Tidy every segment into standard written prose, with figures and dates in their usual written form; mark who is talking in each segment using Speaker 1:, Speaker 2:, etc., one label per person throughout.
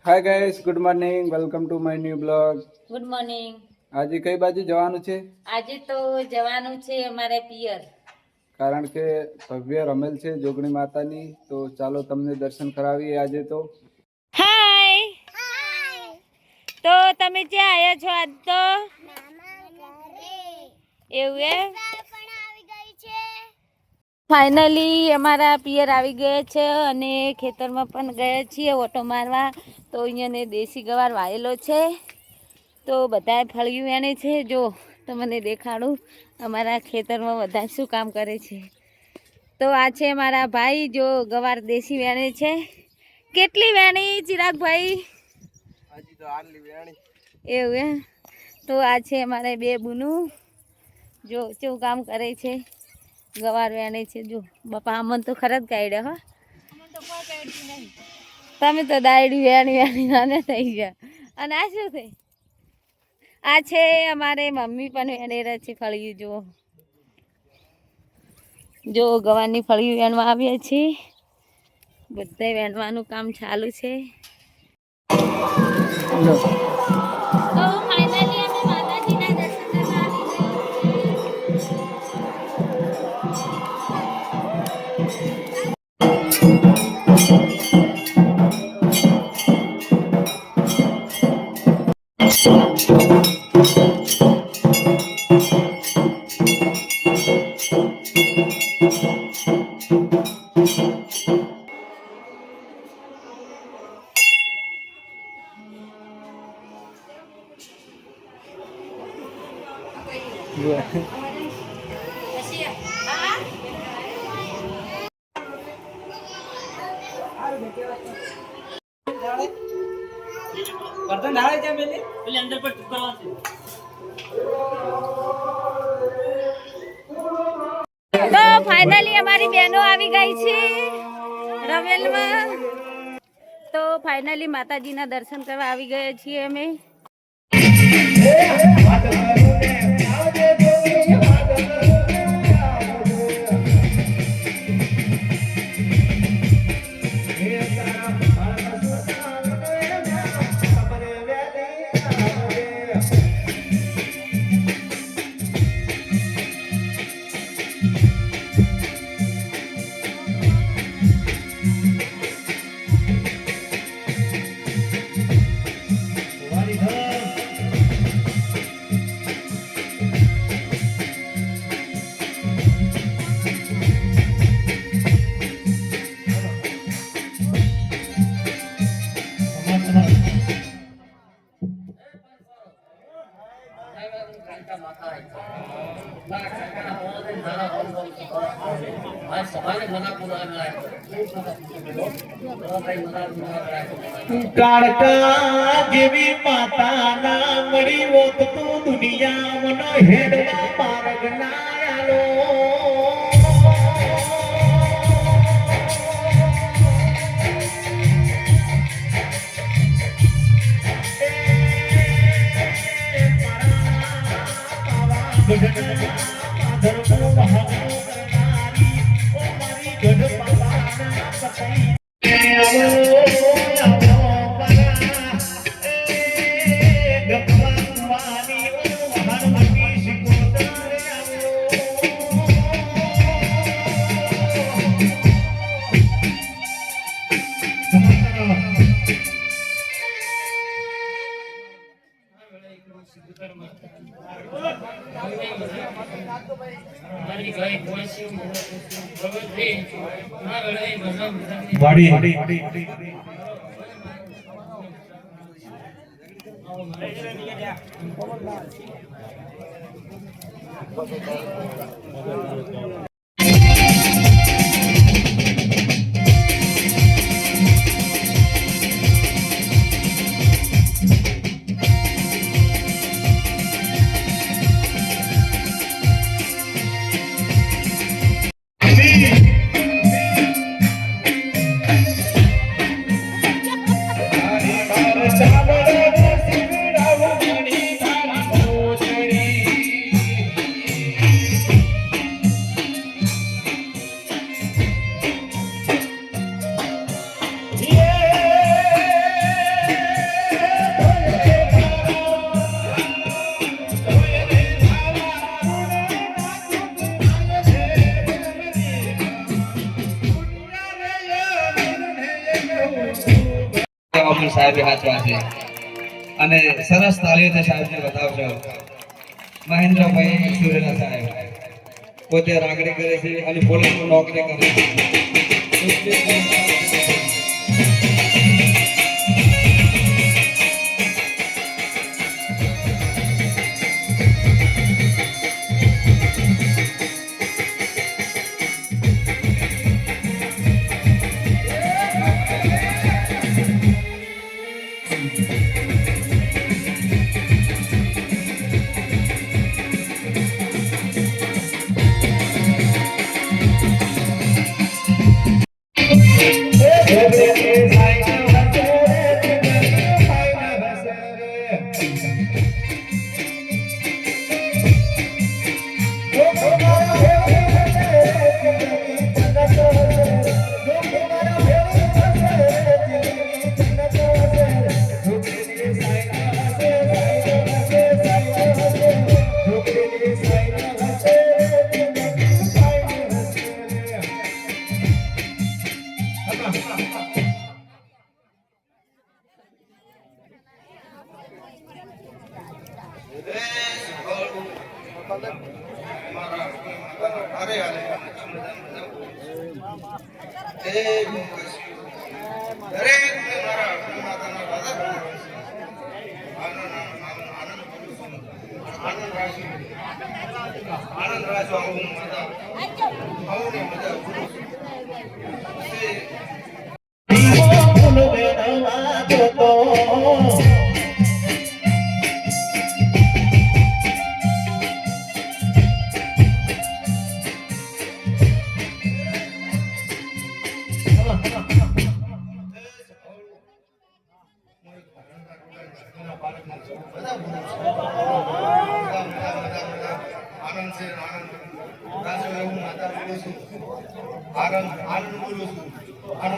Speaker 1: Hi guys, good morning, welcome to my new blog.
Speaker 2: Good morning.
Speaker 1: આજે કઈ બાજુ જવાનું છે?
Speaker 2: આજે તો જવાનું છે અમારે પિયર,
Speaker 1: કારણ કે ભવ્ય રમેલ છે જોગણી માતાની. તો ચાલો તમને દર્શન કરાવીએ આજે તો.
Speaker 2: હાય. તો તમે ક્યાં આવ્યા છો આજ તો? એવું એમ? ફાઇનલી અમારા પિયર આવી ગયા છે અને ખેતરમાં પણ ગયા છીએ ઓટો મારવા. તો અહીંયા દેશી ગવાર વાયેલો છે, તો બધા ફળિયું વેણે છે. જો તમને દેખાડું અમારા ખેતરમાં બધા શું કામ કરે છે. તો આ છે મારા ભાઈ, જો ગવાર દેશી વેણે છે. કેટલી વેણી ચિરાગભાઈ?
Speaker 1: હજી તો આટલી વેણી.
Speaker 2: એવું એમ? તો આ છે અમારે બે બુનું, જો કેવું કામ કરે છે. ગવાર વેણે છે. જો બાપા અમન તો ખરા જ કાઢ્યા. હા, તમે તો દાયડી વેણી વેણી નાને થઈ ગયા. અને આ શું છે? આ છે અમારે મમ્મી પણ વેણેરા છે ફળિયું. જો જો ગવારની ફળિયું વેણવા આવ્યા છે. બધા વેણવાનું કામ ચાલુ છે. તો ફાઇનલી અમે માતાજીના દર્શન કરવા આવી તો ફાઇનલી અમારી બહેનો આવી ગઈ છે રવેલમાં. તો ફાઇનલી માતાજીના દર્શન કરવા આવી ગયા છીએ અમે.
Speaker 3: કાળકા જેવી માતા ના મળી હોત તો દુનિયાનો હેડવા માર્ગ ના આલો.
Speaker 4: પણ સાહેબે હાચવા છે અને સરસ તાળીઓથી સાહેબને બતાવજો. મહેન્દ્રભાઈ સુરેલા સાહેબ પોતે રાગડી કરે છે અને પોલીસની નોકરી કરે છે.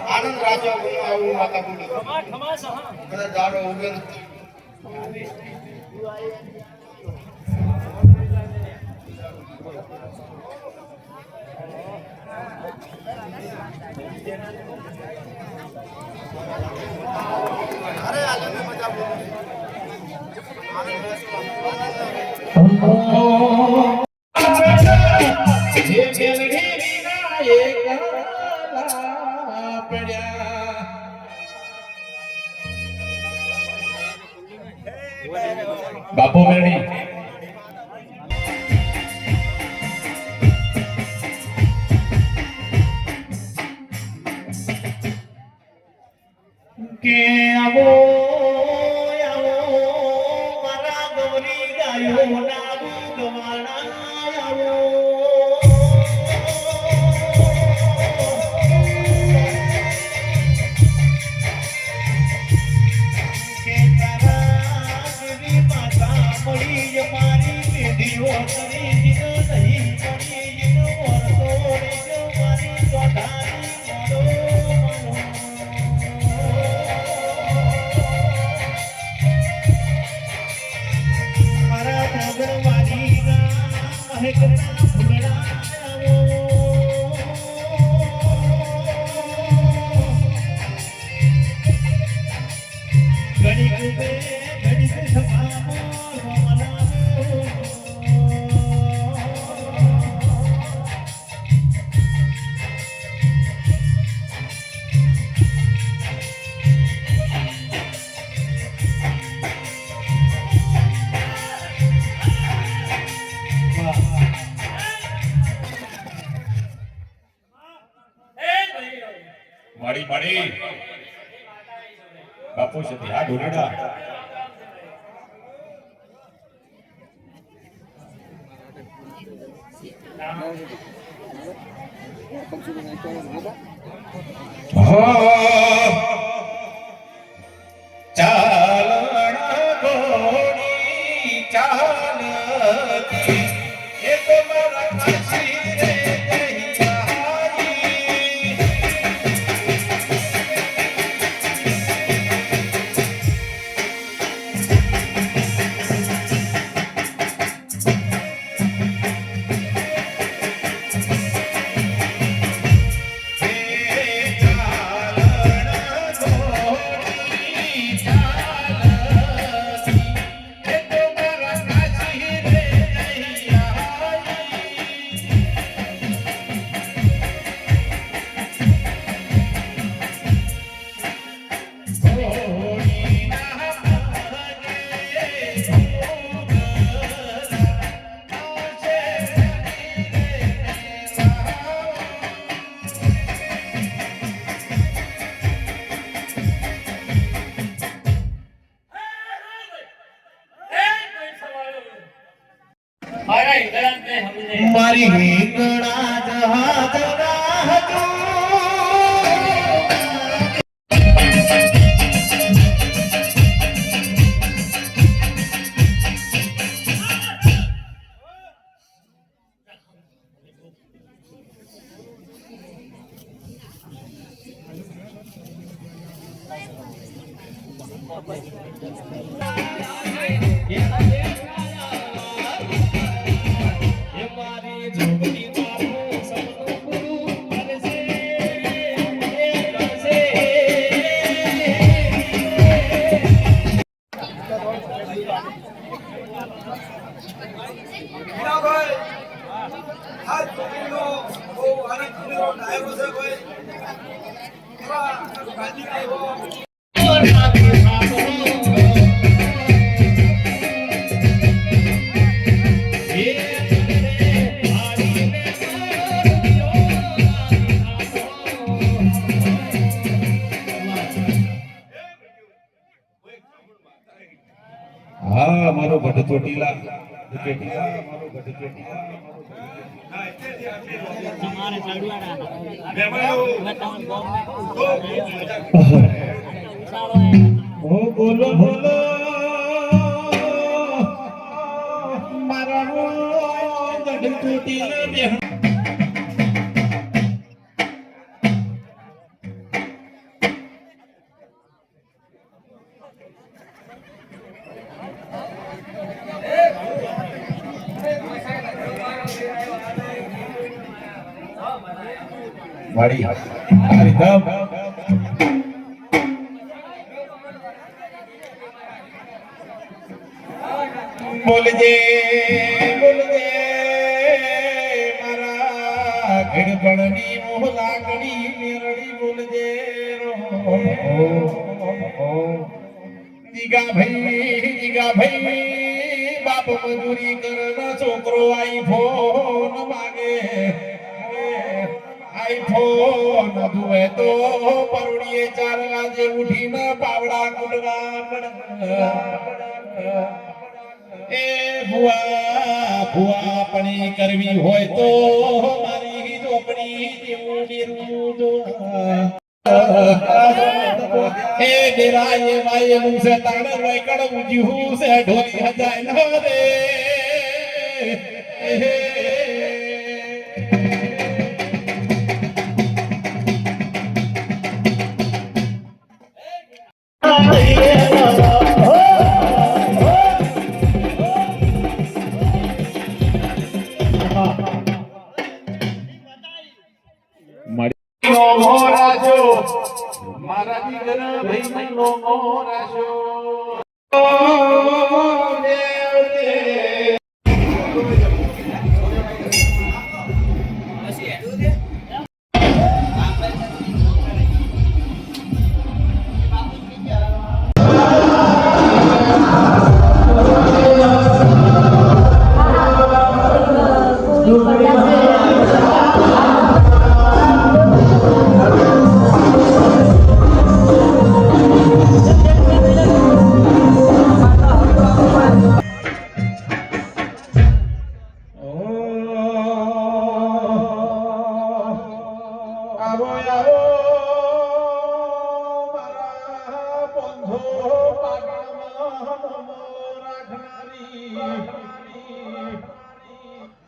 Speaker 3: આનંદ રાજા આવું માતા બોલું બધા દાડો ઉગન અરે આજે મજા બોલું
Speaker 4: બાપુ મેળી
Speaker 3: કે આવો આવો મારા ગૌરી ગાયો ના ગવાણા આવો કે તારા દેવી માતા મળી મારી પેઢીઓ કરી જીન નહીં પડી જીન વરસો રે મારી ચોધારી
Speaker 4: મળી મળી બાપુ છે આ ઢોલડા ચાલણા ઘોડી ચાલતી એ તો મારા કાશી રે
Speaker 3: મારી હિંગણા જહાજના હજુ
Speaker 4: હા મારો ભટ્ટ ચોટીલા મારો ભટ્ટ ચોટીલા
Speaker 3: ઓ બોલો બોલો મારા ગઢ ચોટીલા બેહ
Speaker 4: વાડી હરિધમ
Speaker 3: બોલજે બોલજે મારા ગઢપણની મોહલાકડી મેરડી બોલજે જીગા ભાઈ બાપ મજૂરી કરનો છોકરો આઈફોન માગે આઈફોન દુએ તો પરુડીએ 4 વાગે ઉઠીને પાવડા કુટવા પડે એ ભુવા પણ કરવી હોય તો મારી ઝોપડી જેવું ડેરું જો એ ડેરાએ વાયે મુસે તાણ વૈકડ ઉજ્યું છે ઢોલી હજાય ન રે મારા દીકર ભાઈ નો મોરાશો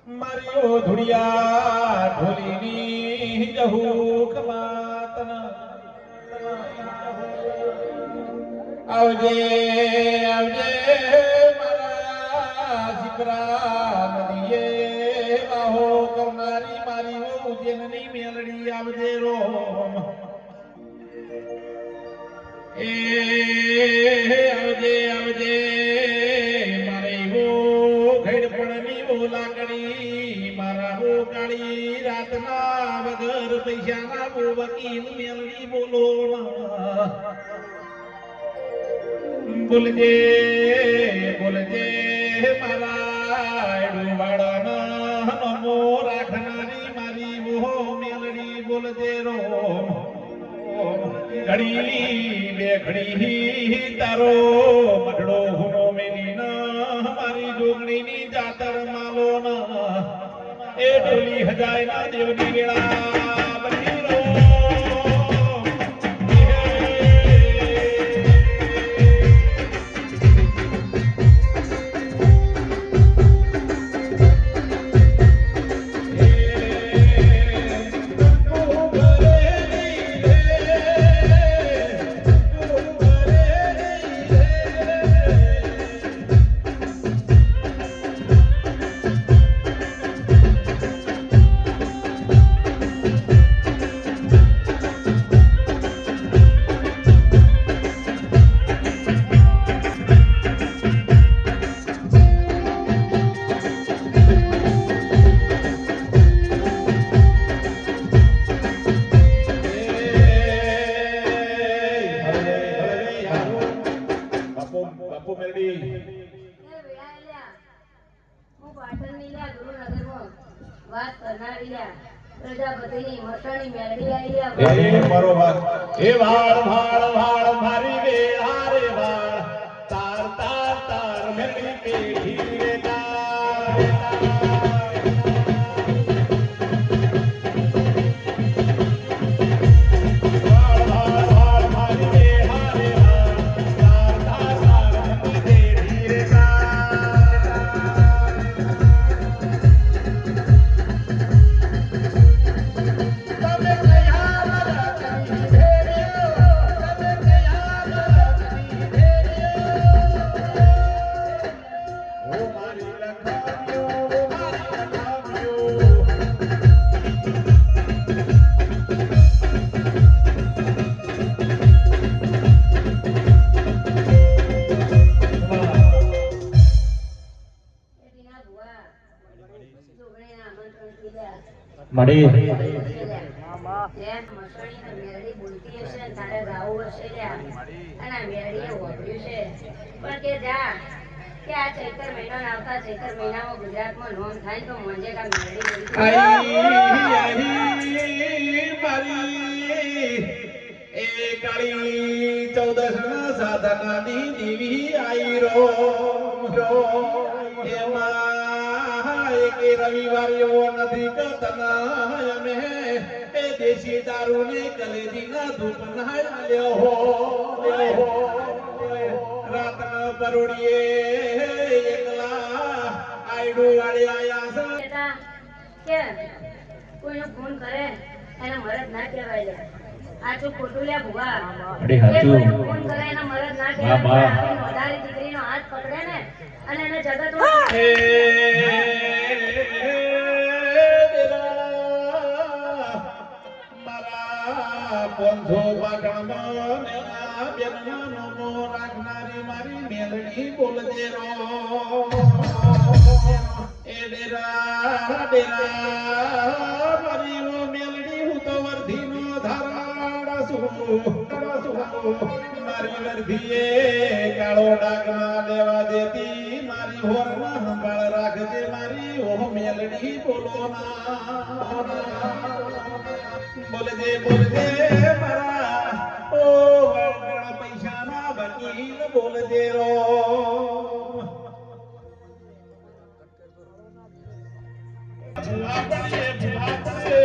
Speaker 3: મારીઓ ધુડિયા ઢોલીની જહુ કમાતન આવજે આવજે મારા જીપરા નદીએ વાહો કરનારી મારી ઉજ્જૈનની મેલડી આવજે રોમ એ આવજે આવજે લાકડી મારા હો કાળી રાતના વગર પૈસાના બો વકીલ મેલડી બોલો બોલજે બોલજે મારા ડુવાડાના નમો રાખનારી મારી બો મેલડી બોલજે રો ઘડી બે ઘડી તારો મઢડો હુનો મેલી ના મારી જોગણીની જાતર માલો ના એ ડોલી હજાયના દેવની વેળા બની રહો. બાપુ મેરડી
Speaker 2: હું પાટણની લ્યા ગુરુનગરમાં વાત કરનારી લ્યા પ્રજાપતિની મટણી મેળવી આવી લ્યા.
Speaker 3: એ મારો વાત એ વાળ વાળ વાળ મારી વેળા રે વાળ તાર તાર તાર મેરી પેઢી રે તાર વાળ વાળ વાળ મારી વેળા રે વાળ તાર તાર તાર મેરી પેઢી રે તાર તમે કયા મારા કરી ભેર્યો તમે કયા મારા કરી ભેર્યો ઓ મારી લખાવ્યો ઓ મારી લખાવ્યો
Speaker 2: એટીના ભુવા જોગણીના આમંત્રણથી લ્યા.
Speaker 3: મળી
Speaker 2: જેમ મટણીને મેરડી બોલતી હશે ને તારે ગાવું હશે લ્યા. અને આ મેરડીએ વાપર્યું છે પણ કે જા કે આ ચૈત્ર મહિનો ને આવતા ચૈત્ર મહિનામાં ગુજરાતમાં નોંધ થાય તો મોંજે કા મેરડી બોલતી
Speaker 3: મારી એ કાળી ચૌદશ ના સાધનાની દેવી આઈ રો એમાં એક રવિવાર એવો નથી કે તના અમે એ દેશી દારૂ ને કલેજી ના ધૂપ ના લ્યો હો રાતના પરોડીએ એકલા આયડું વાળી આયા છે
Speaker 2: બેટા કે કોઈનો ફોન કરે એને મરદ ના કહેવાય લે. આછું ખોટું લે ભુવા.
Speaker 3: અરે
Speaker 2: કે
Speaker 3: હાચું.
Speaker 2: કોઈનો ફોન કરે એને મરદ ના કહેવાય.
Speaker 3: બા.
Speaker 2: આપણી વધારી દીકરીનો હાથ પકડે ને અને એને જગત
Speaker 3: એ દેરા મારા બંધો પાટણમાં નેના બેનના નોમો રાખનારી મારી મેલડી બોલજે રો એ ડેરા મારી ઓ મેલડી હું તો વર્ધીનો ધારાડા છું મારી વર્ધીએ કાળો ડાક ના દેવા દેતી મારી હોરમાં સંભાળ રાખજે મારી ઓહ મેલડી બોલો ના બોલજે મારા ઓ વગણ પૈસા ના વકીલ બોલજે રો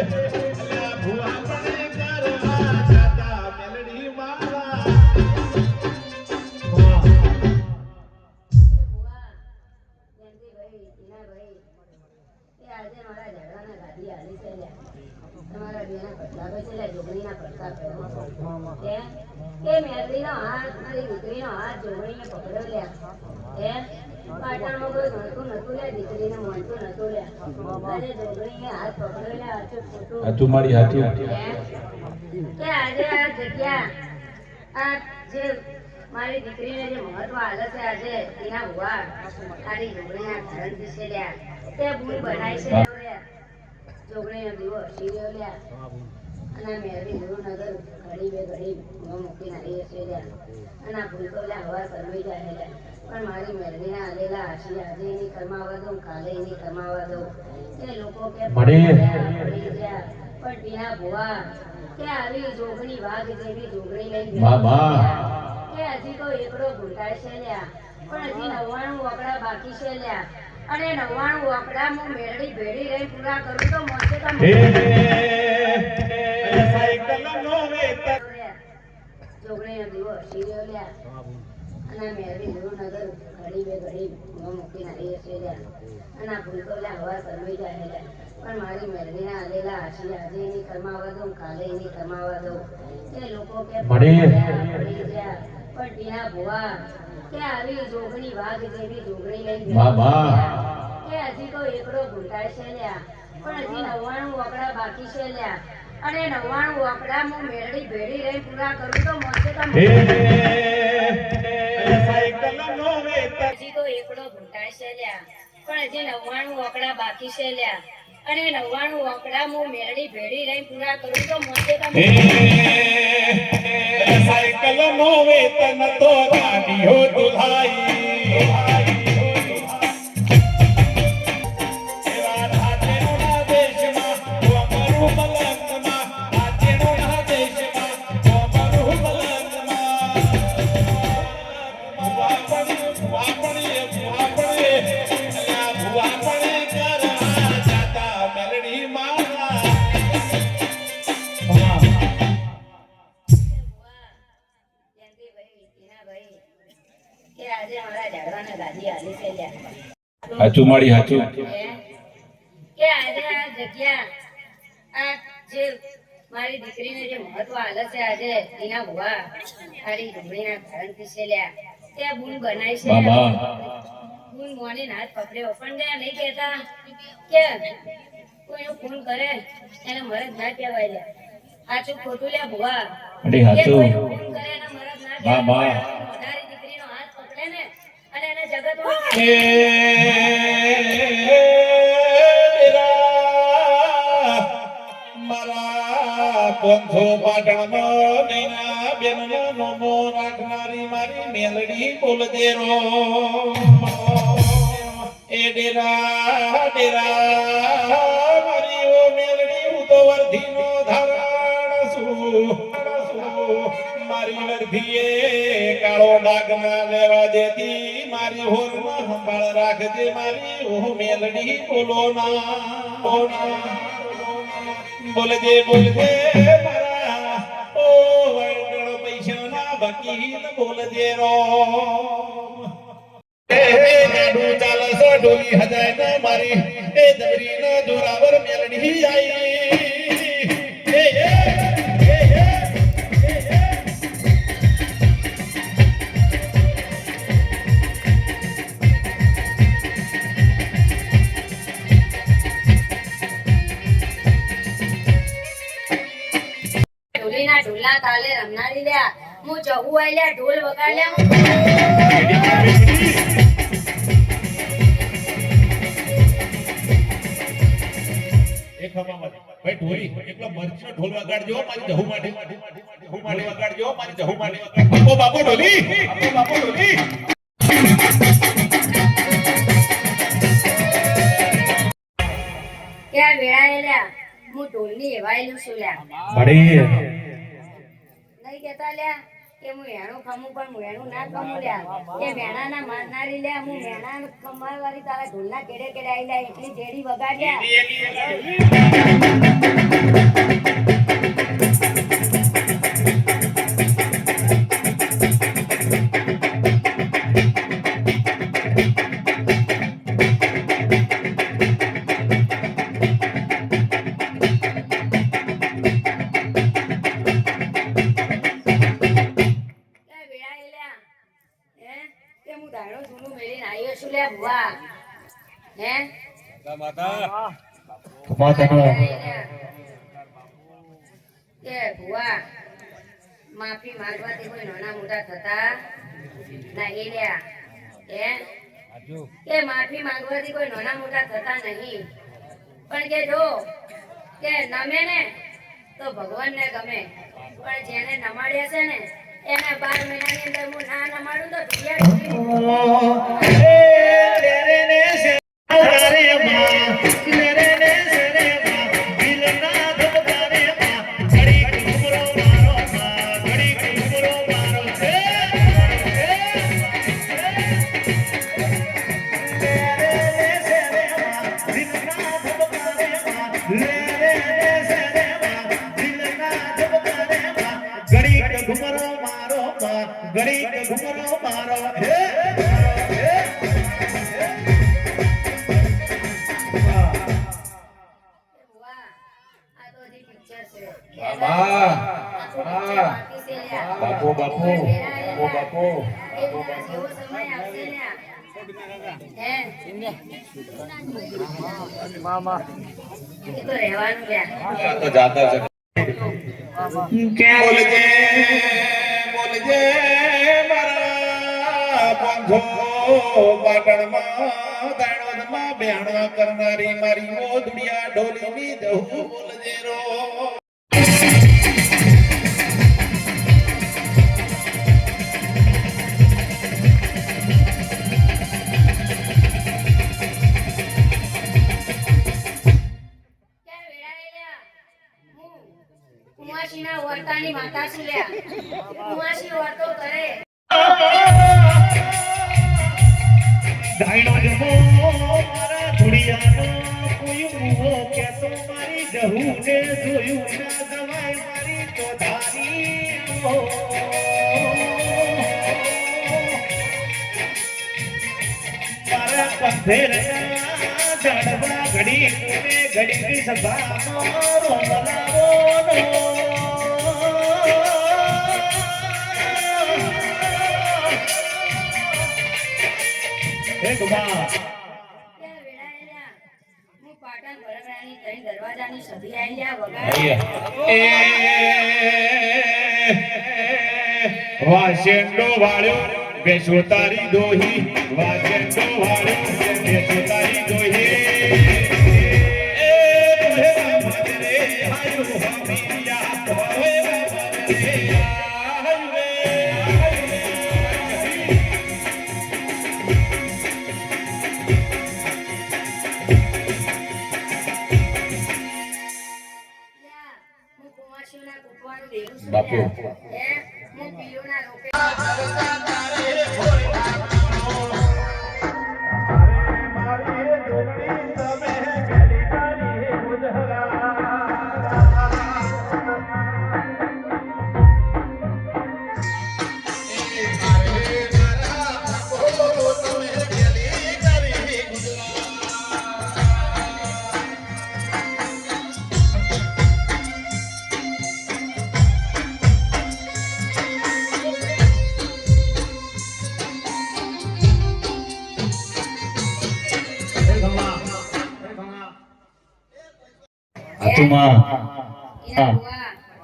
Speaker 3: ભુવા પડે કરવા જાતા મેલડી મારા
Speaker 2: ભુવા જયંતિભાઈ ટીનાભાઈ એ આજે મારા ઝઘડાના ગાડી હાલી છે લ્યા. તમારા બેના પડતા છે લ્યા. જોગણીના પડતા પહેરો કે મેરડીનો હાથ મારી દીકરીનો હાથ જોગણીને પકડ્યો લ્યા. પાટણમાં કોઈ ગણતું નતું લ્યા. દીકરીને મળતું નતું લ્યા. આજે જોગણીને હાથ પકડ્યો લ્યા. આછું ખોટું
Speaker 3: હાચું મારી હાચું
Speaker 2: કે આજે આ જગ્યા આ જે મારી દીકરીને જે મહત્વ આલે છે આજે એના ભુવા તારી જોગણીના ધરણથી છે લ્યા. તે ભૂલ બનાય છે લ્યા. જોગણીનો દીવો શીર્યો લ્યા. અને મેરડી ગુરુનગર ઘડી બે ઘડી મૂકીને આવી હશે લ્યા. અને આ ભૂલ તો લ્યા હવાર કરવી જાય લ્યા. પણ મારી મેરડીના આલેલા આશી આજે એની કરમાવા દઉં કાલે એની કરમાવા દઉં. એ લોકો કે
Speaker 3: મળી
Speaker 2: ગયા પણ ટીના ભુવા કે આવી જોગણી વાઘ જેવી જોગણી લઈ
Speaker 3: બાબા.
Speaker 2: કે હજી તો એકડો ઘૂંટાય છે લ્યા. પણ હજી 99 વકડા બાકી છે લ્યા. અને 99 આંકડામાં મેળડી ભેડી રહી પૂરા કરું તો મોસે તો
Speaker 3: હે સાયકલ નો વેતન
Speaker 2: જોગણીનો દીવો શીર્યો લ્યા અને મેળડી જરૂર નગર ઘડી બે ઘડી મૂકી નાખી હશે લ્યા અને આ ભૂલતો લ્યા હવા કરવી જાય લ્યા પણ મારી મેળડીના આલેલા આશી આજે એની કમાવા દઉં કાલે એની કમાવા દઉં એ લોકો કે પડી ગયા પણ ટીના ભુવા કે આવી જોગણી વાઘ જેવી જોગણી લઈ કે હજી તો એકડો ભૂંટાય છે લ્યા પણ હજી 99 આંકડા બાકી છે લ્યા અને 99 આંકડામાં મેળડી ભેડી રહી પૂરા કરું તો મોસે તો
Speaker 3: સાયકલ નો વેતન
Speaker 2: હજી તો એકડો ભૂંટાય છે લ્યા પણ હજી 99 આંકડા બાકી છે લ્યા અને 99 આંકડામાં મેળડી ભેડી રહી પૂરા કરું તો મોસે તો
Speaker 3: સાયકલ નો વેતન તો ગાડીઓ દુલાઈ
Speaker 2: કે આજે મારા ઝાડવાના ગાદી આલી છે લ્યા
Speaker 4: હાચું માડી હાચું
Speaker 2: કે આજે આ જગ્યા આ જે મારી દીકરીને જે મહત્વ આલે છે આજે એના ભુવા ખાલી ડુંગળીના કારણથી છે લ્યા કે બૂન બનાવી છે
Speaker 4: બાબા
Speaker 2: બૂન મોને હાથ પકડ્યો પણ ગયા નહીં કહેતા કે કોઈ ફોન કરે એને મરદ ના કહેવાય લ્યા સાચું ખોટું લ્યા ભુવા
Speaker 4: અરે
Speaker 2: કે
Speaker 4: હાચું
Speaker 2: કોઈનો ફોન કરે એને મરદ ના કહેવાય
Speaker 4: બાબા
Speaker 2: મારી દીકરીનો હાથ પકડે ને અને એને જગત
Speaker 3: મારા પોંથો પાટણમાં નૈના બેનનો નોમો રાખનારી મારી મેલડી બોલદેરો એ ડેરા ડેરા મારી ઓ મેલડી હું તો વર્ધીનો ધારણ છું મારી વર્ધીએ કાળો ડાગ ના લેવા દેતી મારી હોરમાં સંભાળ રાખજે મારી ઓ મેલડી બોલો ના બોલજે મારા ઓ વળગણ પૈસાના વકીલ બોલજે રો ગાડું ચાલશે ડોલી હજાય ના મારી એ દબરી ના જોરાવર મેલડી આઈ
Speaker 2: ઢોલા તાલે રમનારી લ્યા હું જવું આઈ લ્યા ઢોલ વગાડ્યા
Speaker 3: એક હવામાં ભાઈ ઢોલી એકલો મરચીનો ઢોલ વગાડજો મારી જહુ માટે વગાડજો મારી જહુ માટે બાપો બાપો ઢોલી
Speaker 2: ક્યાં વેળાએ લ્યા હું ઢોલની એવાયેલું છું લ્યા
Speaker 4: બડી
Speaker 2: નહીં કેતા લ્યા કે હું એનું ખમું પણ હું એનું ના ખમું લ્યા કે વેણાના મારનારી લ્યા હું વેણા ખમાવાળી તારા ઢોલના કેડે કેડે આઈ લ્યા એટલી જેડી વગાડ્યા માફી માંગવાથી કોઈ નાના મોટા થતા નહીં લ્યા કે માફી માંગવાથી કોઈ નાના મોટા થતા નહીં પણ કે જો કે નમે ને તો ભગવાન ને ગમે પણ જેને નમાડ્યા છે ને એને 12 મહિનાની અંદર હું ના નમાડું તો
Speaker 3: ઘડીક ઘુમરો મારો હે બાપુ બાપુ બાપુ તો જાતા છે બોલજે બોલજે મારા પાંખો પાટણમાં દાણોદમાં બેહણા કરનારી મારી મોદુડિયા ઢોલીની દહુ બોલજે રો
Speaker 2: કુંવાસીના વર્તાની માતા છું લ્યા કુંવાસી વર્તો કરે
Speaker 3: દાણો જમો મારા ધુડિયાનો કોઈ મુહો કેતો મારી દહુ ને જોયું ના જવાય મારી તો ધારી મારા પંથેરના ઝાડવા ઘડી ઘડી સભાનો રોમલાવો હે ગુમા
Speaker 2: હું પાટણ ભરભરાની ત્રણ દરવાજાની સભી આઈ વગાડી
Speaker 3: વાસેન્ડો વાળ્યો બેસો તારી દોહી વાસેન્ડો વાળ્યો બેસો તારી દોહી
Speaker 2: બાપુ હું પીળોના રોપે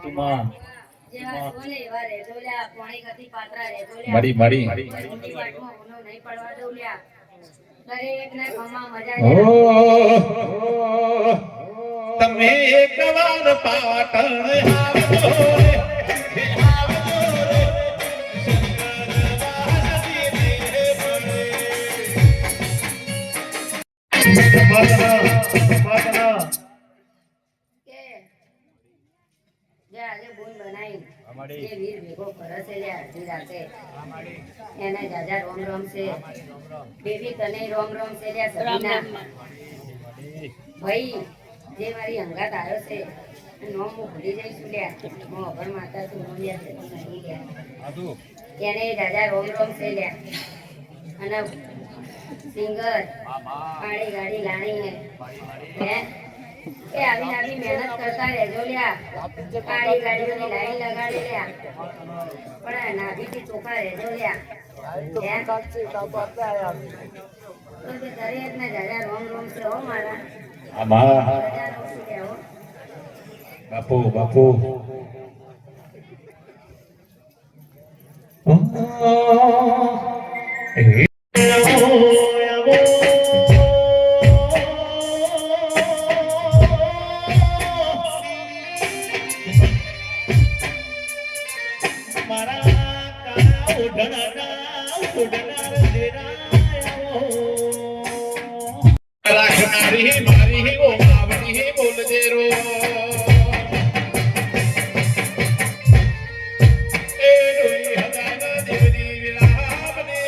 Speaker 3: તુમા
Speaker 2: જેવા સોને એવા રહેજો લ્યા પાણી ગતિ પાત્રા રહેજો લ્યા
Speaker 3: મરી મરી
Speaker 2: મોટી વાતમાં ઊનો નહીં પડવા દઉં લ્યા દરેકને ખમા મજા
Speaker 3: તમે એક વાર પાટણ આવજો રે
Speaker 2: આજે બોન બનાવી જે વીર ભેગો કરે છે લે અડધી રાતે એને જાજા રોમ રોમ છે બેબી તને રોમ રોમ છે લે સબીના ભાઈ જે મારી અંગાત આવ્યો છે નોમ હું ભૂલી જઈશું લે હું અભર માતા છું નો લે છે નહીં લે એને જાજા રોમ રોમ છે લે અને સિંગર પાડી ગાડી લાણી હે એ આવી મહેનત કરતા રહેજો લ્યા કાળી ગાડીઓની લાઈન લગાડી લ્યા પણ નાભીથી ચોખા રહેજો લ્યા દરેક ને જાજા રોમ રોમ છે હો મારા જાજા રોમ છે હો
Speaker 3: બાપુ બાપુ રાખનારી મારી ઓ માવડી બોલજે રો એ રોઈ હદાના દેવરી વિરામને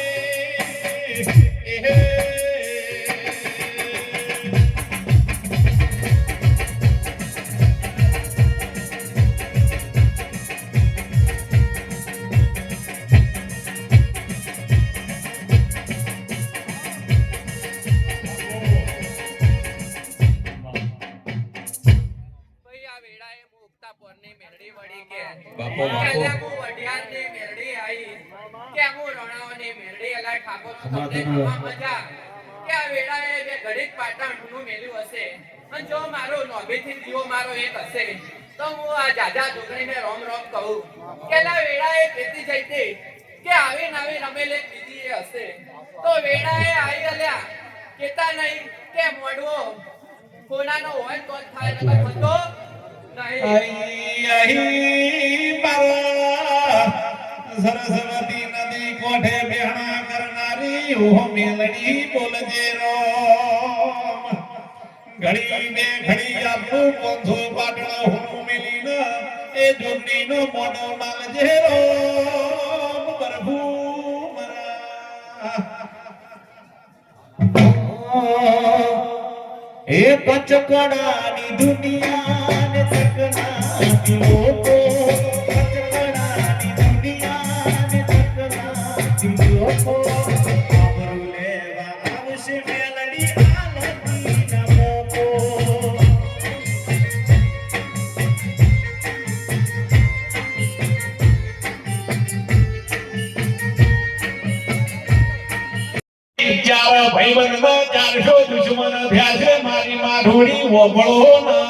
Speaker 5: પોરની મેરડી વળી કે
Speaker 4: બાપો, બાપો.
Speaker 5: અલ્યા હું વઢિયારની મેરડી આઈ કે હું રોણાઓની મેરડી અલા ઠાકોર તમને
Speaker 4: સમાધાન.
Speaker 5: ખમા મજા કે આ વેળાએ જે ઘડીક પાટણનું મેલ્યું હશે અને જો મારો નોભીથી જીવો મારો એક હશે તો હું આ જાજા જોગણીને રોમ રોમ કહું કે લા વેળાએ ખેતી જઈતી કે આવી નવી રમેલ એક બીજી એ હશે તો વેળાએ આવી અલ્યા કેતા નહીં કે મોડવો કોનાનો હોય તો જ થાય નકર થતો નહીં.
Speaker 3: અહીં મારા સરસ્વતી નદી કોઠે બેહણા કરનારી ઓ મેલડી બોલજે રોમ ઘડી બે ઘડી આપણું પોંથો પાટણો હું મેલીને એ જોગણીનો મોઢો માલજે રોમ પ્રભુ
Speaker 6: એ પચકડાની દુનિયાને ચકનાતી લોકો પચકડાની દુનિયાને ચકનાતી લોકો આબરૂ લેવા આવશે મેલડી આલતીના મોકો
Speaker 3: ચાર ભાઈબંધમાં 400 દુશ્મન થયા છે મારી માઢોડી ઓગળો ના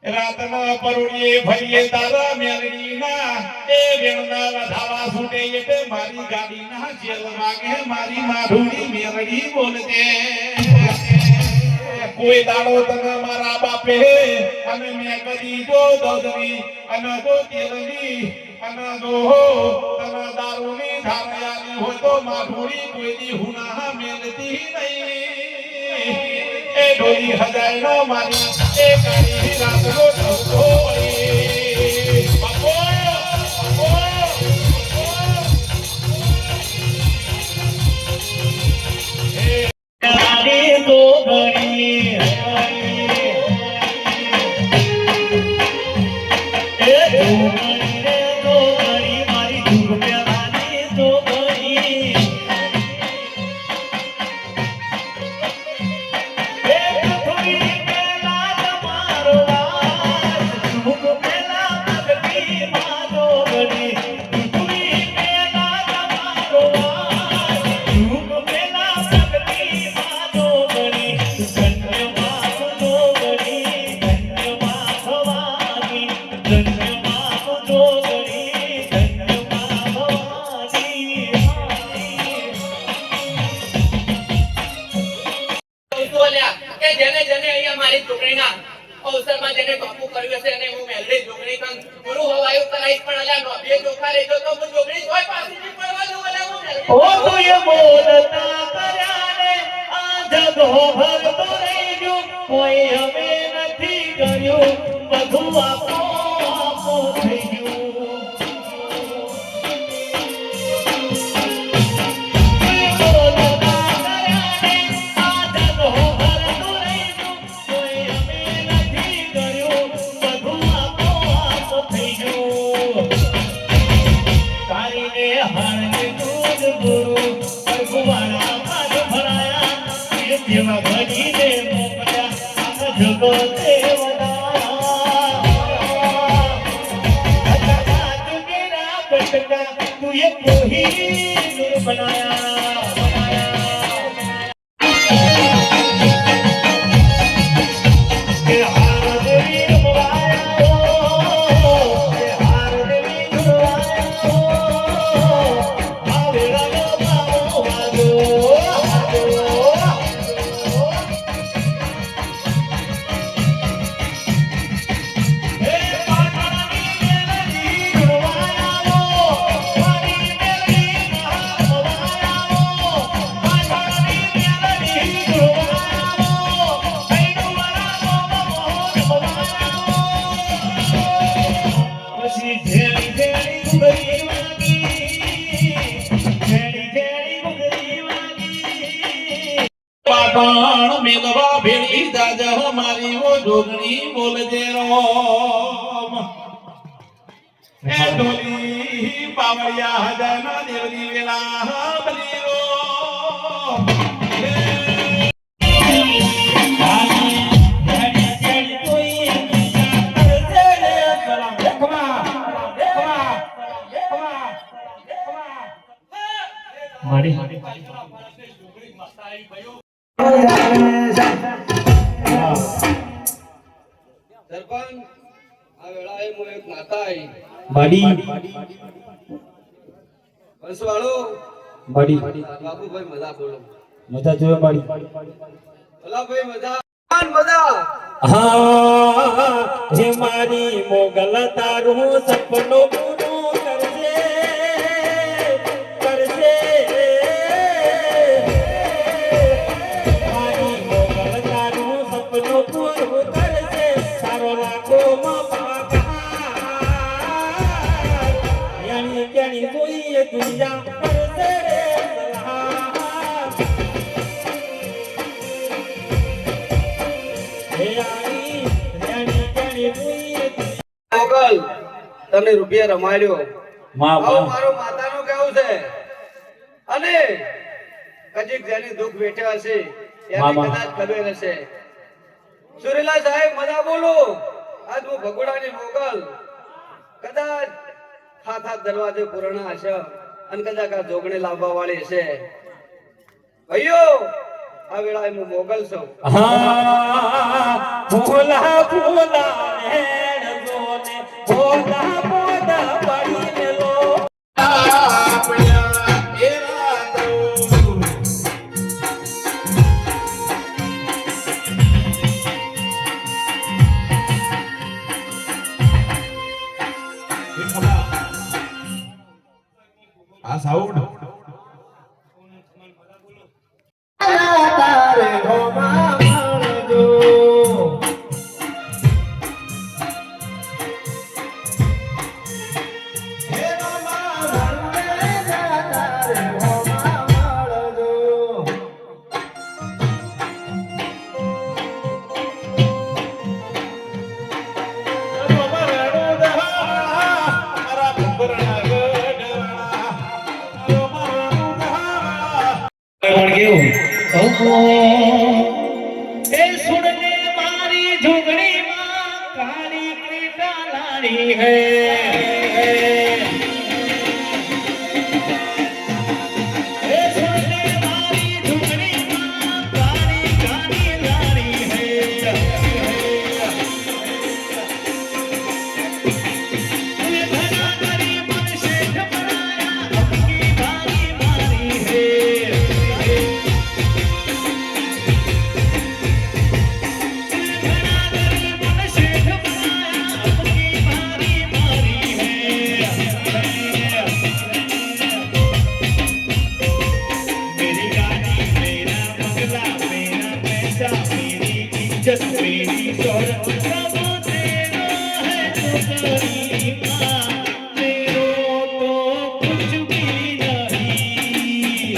Speaker 3: રાતના પરોડીએ ફરીએ તારા મેલડીના એ વેણના વધાવા છૂટે એટલે મારી ગાડીના ચેલ વાગે મારી માઢોડી મેલડી બોલજે કોઈ દાડો તને મારા બાપે અને મેં કદી જો દોદરી અને જો તેલની અને જો તને દારૂની ધારયાની હોય તો માઢોડી કોઈની હુના મેલતી નહીં એ ડોલી હજાય નો મારી એ કાળી રાતનો ઢોકો બાપો
Speaker 6: તારી તો ઘણી એ ધૂમણી રે તો ઘણી મારી ધૂમની તો ઘણી એ પૃથ્વી પેલા તમારો વાસ ધૂમ પેલા ભક્તિ મારો ઘણી પૃથ્વી પેલા તમારો વાસ ધૂમ પેલા ભક્તિ મારો ઘણી ધન્યવાદ તો ઘણી ધન્યવાદ ભવાની ધન્યવાદ તો ઘણી ધન્યવાદ ભવાની
Speaker 5: બોલ્યા કે જેને જેને અહીંયા મારી ચૂંટણીના અવસરમાં જેને બાપુ કર્યું હશે અને હું મેલડી ચૂંટણી કંગ ગુરુ હવાયું કરાઈશ પણ અલ્યા નોભીએ ચોખા રહેજો તો હું ચૂંટણી જોઈ પાછી નહીં પડવા દઉં અલ્યા હું મેલડી
Speaker 6: ઓ તુએ બોલતા કર્યાને આ જગો ભરતો રહેજો કોઈ હવે નથી કર્યું બધું આપો આપો થઈ ગયું તુએ બોલતા કર્યાને આ જગો ભરતો રહેજો કોઈ હવે નથી કર્યું બધું આપો આપો થઈ ગયું કારીને હારને દૂધ ગુરુ પરગુવાળા પાદ ભરાયા એ જેવા ઘડીને મોકલ્યા આ જગત દેવતા તું મેરા બટકા તું એ કોહી બનાયા કે હાર દેવી રમવાયા કે હાર દેવી રમવાયા આવે રમો બાબો વાગો હે પાટણની મેલડી રમવાયા મારી મેલડી મહારમવાયા પાટણની મેલડી રમવાયા કઈનું વરાનો રમવાયા પછી ઝેરી ઝેરી ગુગરી વાગી ઝેરી ઝેરી ગુગરી વાગી
Speaker 3: પાટણ મેલવા ભેળી દાજા મારી ઓ જોગણી બોલજે રોમ એ ડોલી પાવળિયા હજાના દેવની વેલા બલી રોમ
Speaker 6: ઝેરી ઝેરી કોઈ
Speaker 4: સરપંચ આ વેળાએ હું એક નાતા આવી
Speaker 6: બાડી
Speaker 4: વંશવાળો
Speaker 6: બાડી
Speaker 4: બાબુભાઈ મજા બોલો
Speaker 6: મજા જોયો બાડી
Speaker 4: ભલાભાઈ મજા મજા
Speaker 6: હા જે મારી મોગલ તારું સપનું પૂરું કરજે કરજે મારી મોગલ તારું સપનું પૂરું કરજે સારો રાખો યાની ક્યાની જોઈએ દુનિયા કરજે
Speaker 4: મોગલ તને રૂપિયા રમાડ્યો
Speaker 6: માં
Speaker 4: આવું મારું માતાનું કેવું છે અને કજીક જેની દુઃખ વેઠ્યા હશે એને
Speaker 6: મામા.
Speaker 4: કદાચ ખબર હશે સુરેલા સાહેબ મજા બોલો આજ હું ભગોડાની મોગલ કદાચ હાથ દરવાજે પુરાણા હશે અને કદાચ આ જોગણી લાવવા વાળી હશે ભાઈઓ આ વેળાએ હું મોગલ છું
Speaker 6: હા ભોલા ભોલા હેણ જોને ભોલા ભોલા પડીને લો
Speaker 3: આપણા એરા તો આ સાઉન્ડ
Speaker 6: તારે હોમા મળજો એ સુનને મારી ઝુંગડીમાં કાળી ક્રીટા લાડી હે એ સુનને મારી ઝુંગડીમાં કાળી કાળી લાડી હે એ ઘણા કરી મન શેઠ બનાયા અબકી બારી મારી હે मेरी गाड़ी मेरा बंगला मेरा पैसा मेरी इज्जत मेरी शोहरत सब तेरा है तो करीमा तेरो तो कुछ भी नहीं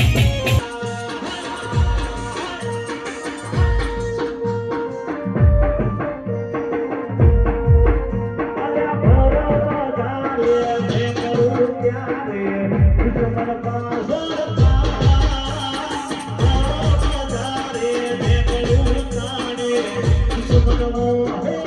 Speaker 6: Hey